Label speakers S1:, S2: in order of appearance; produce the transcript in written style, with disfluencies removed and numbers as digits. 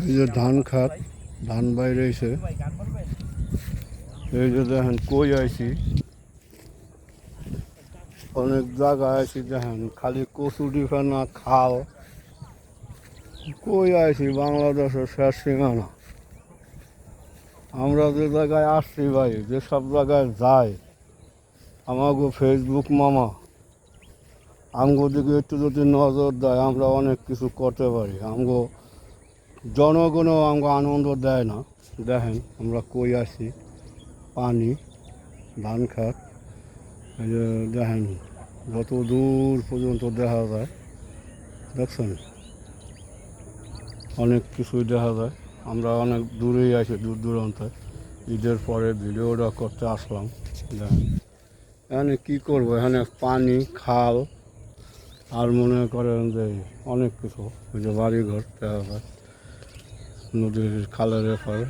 S1: এই যে ধান খাত, ধান বাইরে এসে এই যে দেখেন কই আইছি, অনেক জায়গায় আইছি দেখেন খালি কচুরি ফেনা খাল। কই আইছি বাংলাদেশের শেষ সীমানা। আমরা যে জায়গায় আসছি ভাই, যেসব জায়গায় যাই, আমাকে ফেসবুক মামা আমগো দিকে একটু যদি নজর দেয় আমরা অনেক কিছু করতে পারি। আমগো জনগণও আমাকে আনন্দ দেয় না। দেখেন আমরা কই আছি, পানি, ধান খাত, এই যে দেখেন যত দূর পর্যন্ত দেখা যায়, দেখছেন অনেক কিছুই দেখা যায়। আমরা অনেক দূরেই আছি, দূর দূরান্তে। ঈদের পরে ভিডিওটা করতে আসলাম। দেখেন এখানে কী করবো, এখানে পানি, খাল, আর মনে করেন যে অনেক কিছু, ওই যে বাড়িঘর দেখা যায় নদীর খালের এপারে।